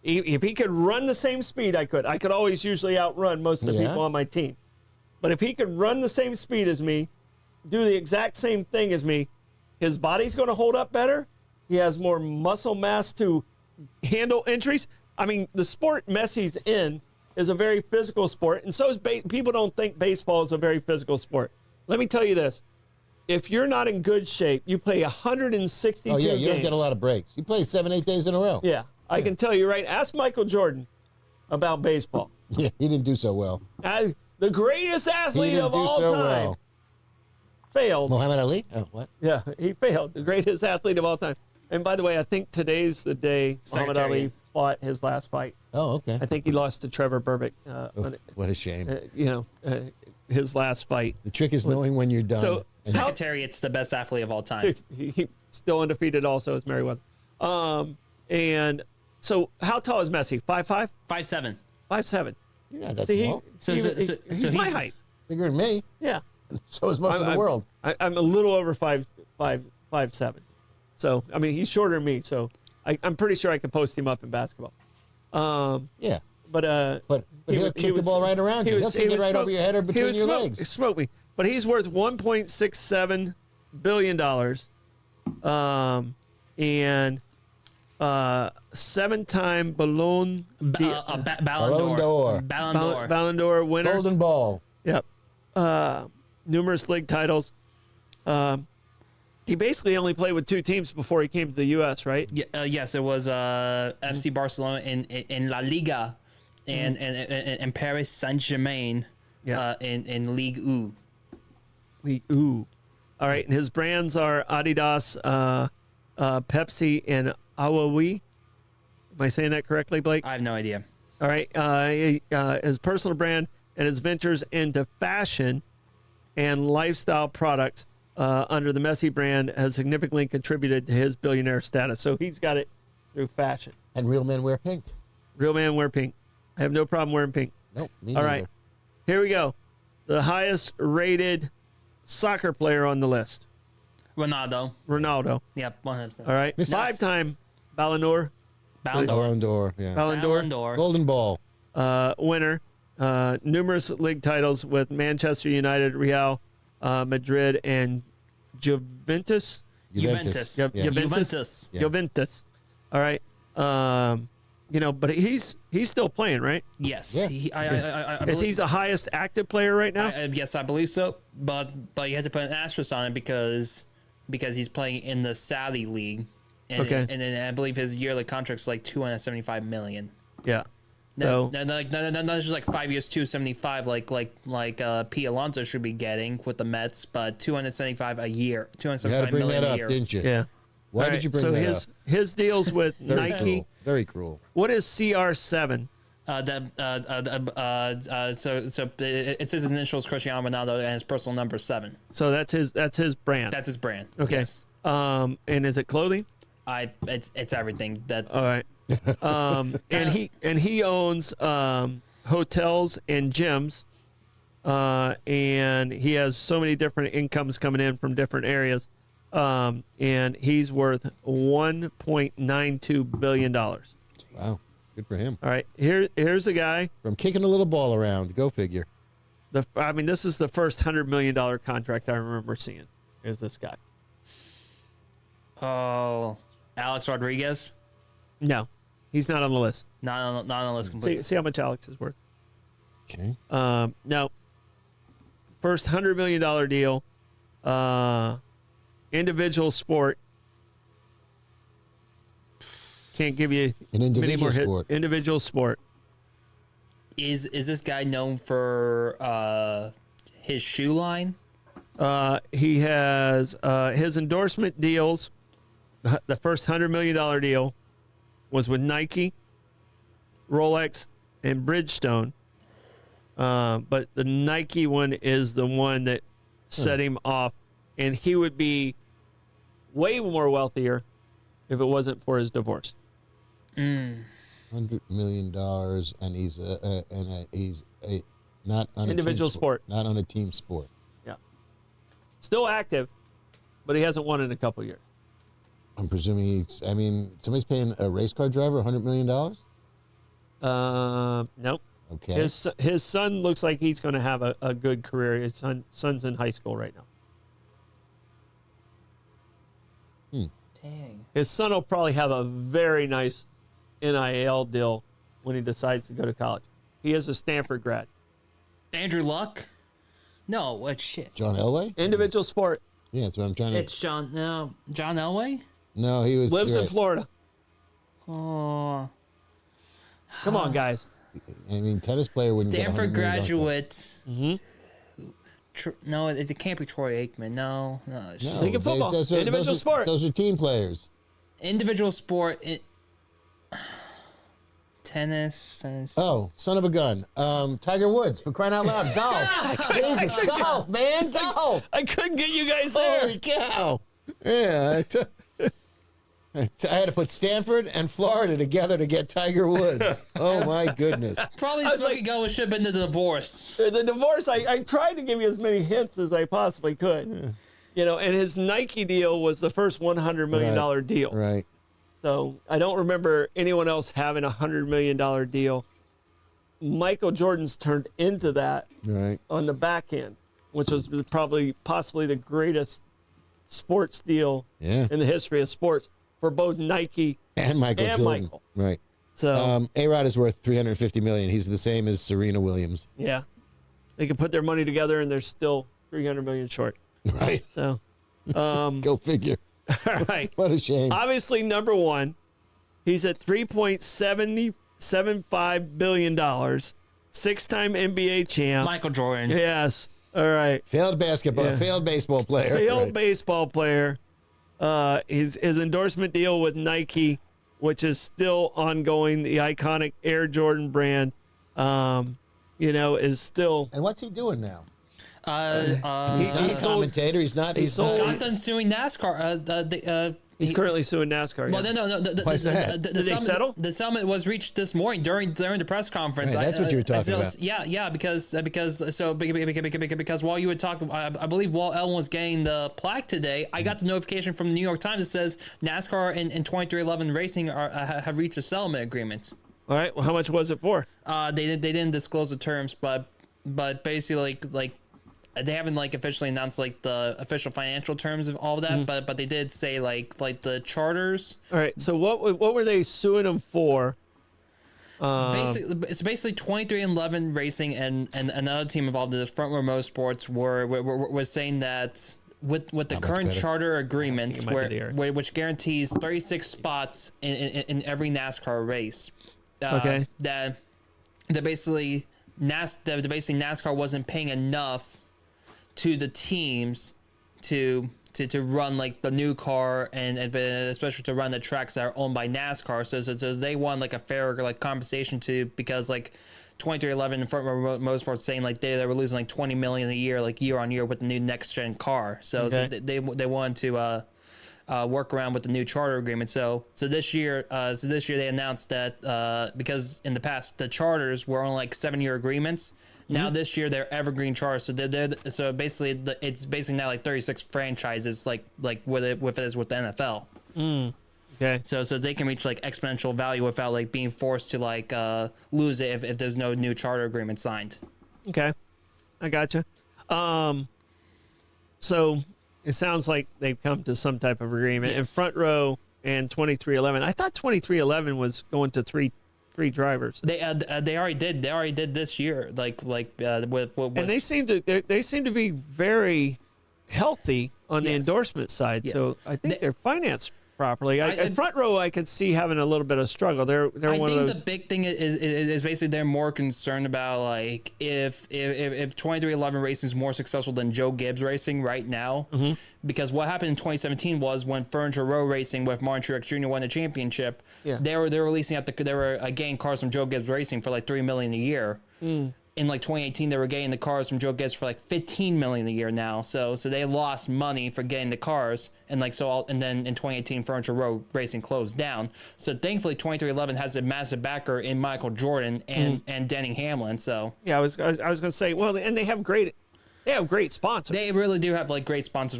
If he could run the same speed I could always usually outrun most of the Yeah. people on my team. But if he could run the same speed as me, do the exact same thing as me, his body's going to hold up better. He has more muscle mass to handle injuries. I mean, the sport Messi's in is a very physical sport, and so is people don't think baseball is a very physical sport. Let me tell you this. If you're not in good shape, you play 162 Oh, yeah, games. you don't get a lot of breaks. You play 7-8 days in a row. Yeah, I can tell you right. Ask Michael Jordan about baseball. Yeah, he didn't do so well. The greatest He athlete didn't of do all so time well. failed. Muhammad Ali? Oh, what? Yeah, he failed. The greatest athlete of all time. And by the way, I think today's the day Muhammad Secretary. Ali fought his last fight. Oh, okay. I think he lost to Trevor Burbick. What a shame. his last fight. The trick is knowing when you're done. So Secretariat's the best athlete of all time. he still undefeated also as Merriweather. And so how tall is Messi? 5'5"? 5'7". 5'7". yeah, that's See, small. he's my height. Bigger than me. Yeah. So is most of the world. I'm a little over 5'7". So, I mean, he's shorter than me. So I'm pretty sure I can post him up in basketball. Yeah. But he'll kick the ball right around you. He'll kick it right over your head or between your legs. Smoke me. But he's worth $1.67 billion. And 7-time Ballon d'Or. Ballon d'Or winner. Golden Ball. Yep. Numerous league titles. He basically only played with 2 teams before he came to the U.S., right? Yes, it was FC Barcelona in La Liga and Paris Saint-Germain in Ligue 1. Ooh. All right. And his brands are Adidas, Pepsi, and Awawi. Am I saying that correctly, Blake? I have no idea. All right. His personal brand and his ventures into fashion and lifestyle products under the Messi brand has significantly contributed to his billionaire status. So he's got it through fashion. And real men wear pink. Real man wear pink. I have no problem wearing pink. Nope. Me All neither. right. Here we go. The highest rated soccer player on the list. Ronaldo. Yep, 100%. All right. 5-time Ballon d'Or. Ballon d'Or. Yeah. Ballon d'Or. Golden Ball. Winner. Numerous league titles with Manchester United, Real Madrid, and Juventus. Juventus. Yep, Yeah. Juventus. Yeah. Juventus. All right. But he's still playing, right? Yes. Yeah. I Is he the highest active player right now? yes, I believe so. But you have to put an asterisk on it because he's playing in the Saudi league. And, Okay. And then I believe his yearly contract's like $275 million. Yeah. No, So not just like 5 years, 275 like P. Alonso should be getting with the Mets, but 275 a year, You had to 275 bring million that a up, year. didn't you? yeah. Why All did right, you bring so that his up? his deals with Very Nike. cruel. Very cruel. What is CR7? So it says his initials Cristiano Ronaldo and his personal number 7. So that's his brand. That's his brand. Okay. Yes. And is it clothing? It's everything that. All right. And he owns hotels and gyms, and he has so many different incomes coming in from different areas, and he's worth $1.92 billion. Wow. Good for him. All right, here's a guy. From kicking a little ball around. Go figure. This is the first $100 million contract I remember seeing. Is this guy? Oh, Alex Rodriguez. No, he's not on the list. Not on the list completely. See how much Alex is worth. Okay. No. First $100 million deal. Individual sport. Can't give you An many individual more sport. Individual sport. Is this guy known for his shoe line? He has his endorsement deals. The first $100 million deal was with Nike, Rolex, and Bridgestone. But the Nike one is the one that set him off, and he would be way more wealthier if it wasn't for his divorce. $100 million, and he's not on Individual a team sport. Not on a team sport. Yeah. Still active, but he hasn't won in a couple years. I'm presuming somebody's paying a race car driver $100 million. Nope. Okay. His son looks like he's going to have a good career. His son's in high school right now. Dang. His son will probably have a very nice NIL deal when he decides to go to college. He is a Stanford grad. Andrew Luck? No, what shit? John Elway? Individual sport. Yeah, that's what I'm trying to. It's John Elway? No, he was Lives in right. Florida. Oh. Come on, guys. I mean, tennis player wouldn't Stanford get $100 million. graduate. No, it can't be Troy Aikman. No. No, Think of football. Individual sport. Those are team players. Individual sport. tennis. Oh, son of a gun. Tiger Woods, for crying out loud. Golf. Jesus, golf, man. Golf. I couldn't get you guys there. Holy cow. Yeah. I had to put Stanford and Florida together to get Tiger Woods. Oh, my goodness. Probably smoking gun should have been the divorce. The divorce, I tried to give you as many hints as I possibly could. Yeah. You know, and his Nike deal was the first $100 million deal. Right. So I don't remember anyone else having a $100 million deal. Michael Jordan's turned into that on the back end, which was possibly the greatest sports deal in the history of sports for both Nike and Michael Jordan. Right. So A-Rod is worth $350 million. He's the same as Serena Williams. Yeah. They can put their money together and they're still $300 million short. Right. So go figure. All right. What a shame. Obviously, number one, he's at $3.75 billion, 6-time NBA champ. Michael Jordan. Yes. All right. Failed basketball, failed baseball player. Failed baseball player. His endorsement deal with Nike, which is still ongoing, the iconic Air Jordan brand, is still. And what's he doing now? He's not a commentator. He's not. He's got done suing NASCAR. He's currently suing NASCAR. Well, no. Why's that? Did they settle? The settlement was reached this morning during the press conference. Right, that's what you were talking about. Yeah, because while you were talking, I believe while Ellen was getting the plaque today, I got the notification from the New York Times that says NASCAR and 2311 Racing have reached a settlement agreement. All right. Well, how much was it for? They didn't disclose the terms, but basically like they haven't officially announced the official financial terms of all of that, but they did say like the charters. All right. So what were they suing them for? It's basically 2311 Racing and another team involved in this, Front Row Motorsports, were saying that with the current charter agreements, which guarantees 36 spots in every NASCAR race, that basically NASCAR wasn't paying enough to the teams to run the new car and especially to run the tracks that are owned by NASCAR. So they want a fair compensation because 2311 and Front Row Motorsports saying they were losing $20 million a year year on year with the new next gen car. So they wanted to work around with the new charter agreement. So this year they announced that because in the past the charters were on 7-year agreements. Now this year they're evergreen charters, so basically it's basically now 36 franchises with it is with the NFL. Okay. So they can reach exponential value without being forced to lose it if there's no new charter agreement signed. Okay, I gotcha. So it sounds like they've come to some type of agreement. Yes. And Front Row and 2311. I thought 2311 was going to three drivers. They already did. They already did this year. And they seem to be very healthy on the endorsement side. Yes. So I think they're financed properly. Front Row, I could see having a little bit of struggle. They're one of those. The big thing is basically they're more concerned about if 2311 Racing is more successful than Joe Gibbs Racing right now, because what happened in 2017 was when Furniture Row Racing with Martin Truex Jr. won the championship. Yeah. They were releasing they were getting cars from Joe Gibbs Racing for $3 million a year. In 2018, they were getting the cars from Joe Gibbs for $15 million a year now. So they lost money for getting the cars, and then in 2018, Furniture Row Racing closed down. So thankfully, 2311 has a massive backer in Michael Jordan and Denny Hamlin. So yeah, I was going to say, well, and they have great sponsors. They really do have great sponsors.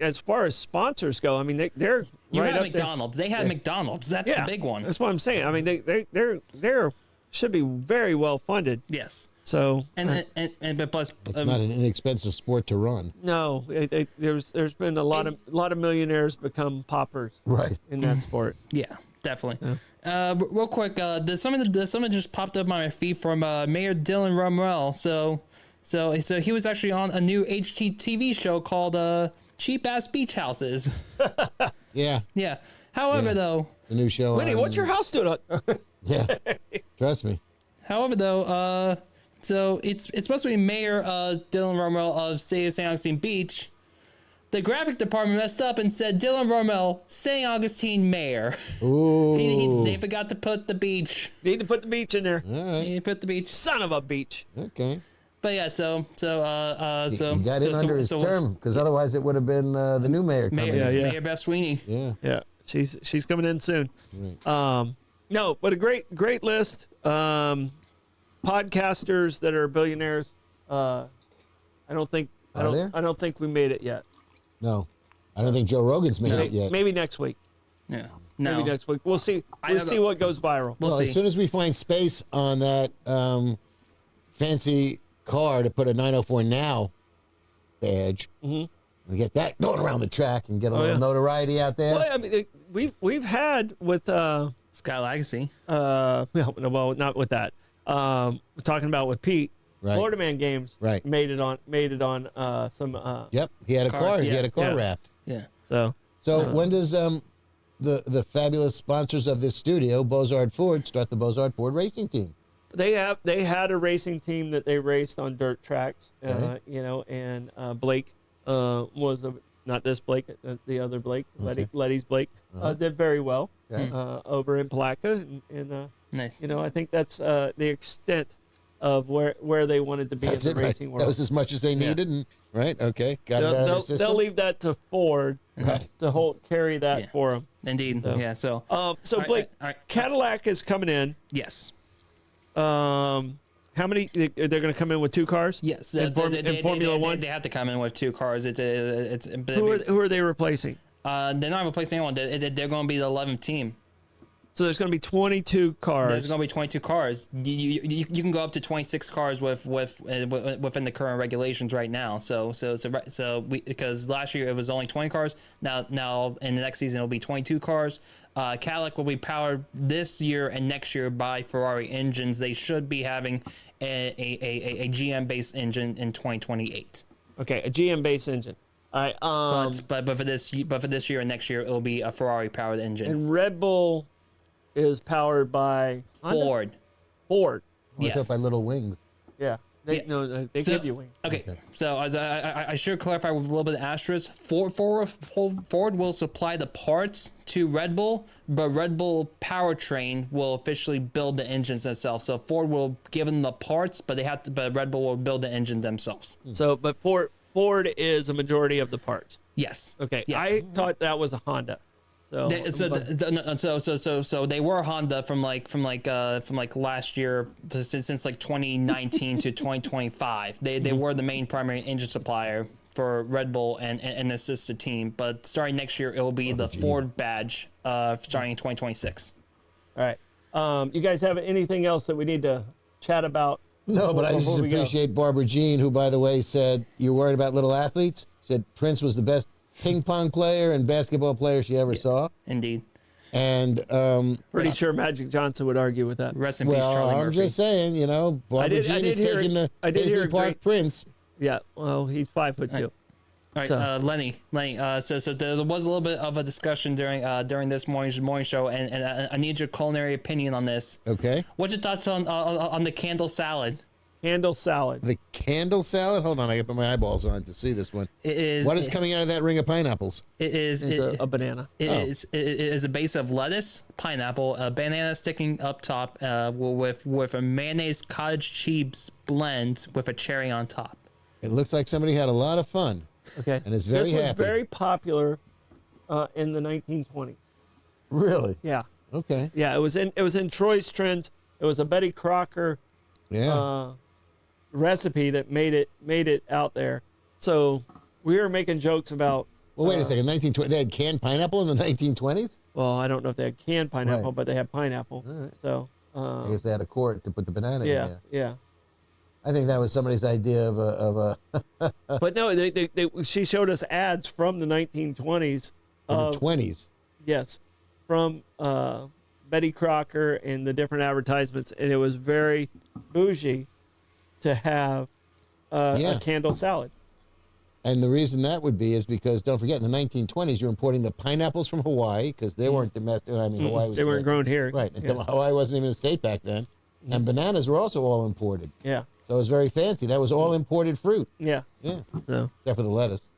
As far as sponsors go, they're you right have up McDonald's. They had McDonald's. That's the big one. That's what I'm saying. They're should be very well funded. Yes. So but plus it's not an inexpensive sport to run. No, there's been a lot of millionaires become paupers. Right. In that sport. Yeah, definitely. Yeah. Real quick, there's something that just popped up on my feed from Mayor Dylan Rumrell. So he was actually on a new HGTV show called Cheap Ass Beach Houses. Yeah. Yeah. However, though, the new show. Winnie, what's your house doing? Yeah. Trust me. However, though, so it's supposed to be Mayor Dylan Rumrell of State of St. Augustine Beach, The graphic department messed up and said Dylan Romel, St. Augustine mayor. Ooh. They forgot to put the beach. Need to put the beach in there. All right. They put the beach. Son of a beach. Okay. But yeah, so He got in under his term, because otherwise it would have been the new mayor coming Mayor, in. Mayor Beth Sweeney. Yeah. Yeah, she's coming in soon. No, but a great list. Podcasters that are billionaires. I don't think we made it yet. No. I don't think Joe Rogan's made it yet. Maybe next week. Yeah. No. Maybe next week. We'll see. We'll see what goes viral. We'll see. As soon as we find space on that fancy car to put a 904 Now badge, we get that going around the track and get a little notoriety out there. Well, I mean, we've had with Sky Legacy. well, not with that. We're talking about with Pete. Right. Florida Man Games made it on some Yep, he had a Cars, car. He yes. had a car Yeah. wrapped. Yeah. so When does the fabulous sponsors of this studio, Bozard Ford, start the Bozard Ford racing team? they had a racing team that they raced on dirt tracks, Okay. and Blake was not this Blake, the other Blake, Letty's Blake, did very well Okay. over in Palaca, and Nice. I think that's the extent of where they wanted to be That's in it, the right. racing world. That was as much as they needed, and right, okay, got it out of their system. They'll leave that to Ford to carry that Yeah. for them. Indeed. So- Yeah. So. So Blake, all right. Cadillac is coming in. Yes. How many? They're going to come in with 2 cars. Yes. In Formula One. They have to come in with 2 cars. Who are they replacing? They're not replacing anyone. They're going to be the 11th team. So there's going to be 22 cars. There's going to be 22 cars. You can go up to 26 cars within the current regulations right now. Because last year it was only 20 cars. Now in the next season it'll be 22 cars. Cadillac will be powered this year and next year by Ferrari engines. They should be having a GM based engine in 2028. Okay, a GM base engine. All right. But for this year and next year it'll be a Ferrari powered engine. And Red Bull is powered by Honda? Ford. Yes. By Little Wings. Yeah. They give you wings. Okay, so as I should clarify with a little bit of asterisk. Ford will supply the parts to Red Bull, but Red Bull powertrain will officially build the engines themselves. So Ford will give them the parts, but Red Bull will build the engine themselves. So, but Ford is a majority of the parts. Yes. Okay. Yes. I thought that was a Honda. So So they were Honda from last year since like 2019 to 2025. They were the main primary engine supplier for Red Bull and an assisted team. But starting next year, it will be the Ford badge. Starting in 2026. All right. You guys have anything else that we need to chat about? No, but I just before we go? appreciate Barbara Jean, who, by the way, said you're worried about little athletes. Said Prince was the best ping pong player and basketball player she ever saw. Indeed. And Pretty sure Magic Johnson would argue with that. Rest in peace, well, Charlie I'm Murphy. just saying, Barbara Jean is taking the Paisley Park Prince. Yeah. Well, he's 5'2". All right, So- Lenny. So there was a little bit of a discussion during this morning show, and I need your culinary opinion on this. Okay. What's your thoughts on the candle salad? Candle salad. The candle salad? Hold on, I got to put my eyeballs on to see this one. What is coming out of that ring of pineapples? It is It's a banana. It is a base of lettuce, pineapple, a banana sticking up top, with a mayonnaise cottage cheese blend with a cherry on top. It looks like somebody had a lot of fun. Okay. And it's very This was happy. very popular in the 1920s. Really? Yeah. Okay. Yeah. It was in Troy's Trends. It was a Betty Crocker Yeah. recipe that made it out there. So we were making jokes about. Well, wait a second. 1920. They had canned pineapple in the 1920s? Well, I don't know if they had canned pineapple, Right. but they had pineapple. right. So. I guess they had a quart to put the banana in Yeah. there. Yeah. I think that was somebody's idea of a But no, she showed us ads from the 1920s. in the 20s. Yes, from Betty Crocker and the different advertisements, and it was very bougie to have Yeah. a candle salad. And the reason that would be is because, don't forget, in the 1920s, you're importing the pineapples from Hawaii because they weren't domestic. I mean, Hawaii was They weren't domestic. grown here. Right. Yeah. Hawaii wasn't even a state back then. And bananas were also all imported. Yeah. So it was very fancy. That was all imported fruit. Yeah. Yeah. So Except for the lettuce.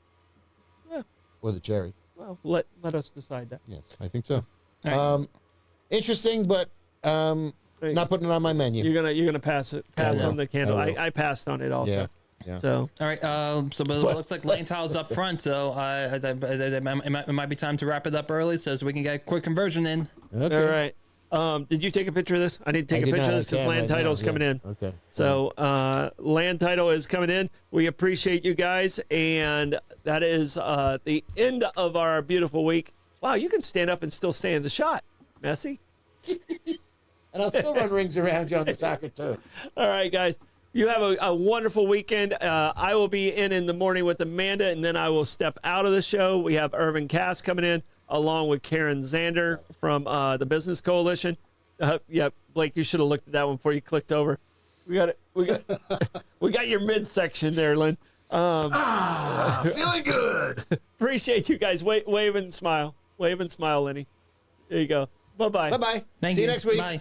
yeah. or the cherry. Well, let us decide that. Yes, I think so. All right. Interesting, but not putting it on my menu. You're gonna pass will. on the candle. I will. I passed on it also. Yeah. So All right. So but it looks like lane tiles up front. So it might be time to wrap it up early, so we can get a quick conversion in. Okay. all right. Did you take a picture of this? I need to take I a did picture not. of this because I can land right title's now, coming in. Okay. So land title is coming in. We appreciate you guys, and that is the end of our beautiful week. Wow, you can stand up and still stay in the shot, Messi. And I'll still run rings around you on the soccer too. All right, guys. You have a wonderful weekend. I will be in the morning with Amanda, and then I will step out of the show. We have Irvin Cass coming in, along with Karen Zander from the Business Coalition. Yeah, Blake, you should have looked at that one before you clicked over. We got it. We got your midsection there, Lynn. Feeling good. Appreciate you guys. Wave and smile. Wave and smile, Lenny. There you go. Bye-bye. Bye-bye. Thank See you you. next week. Bye.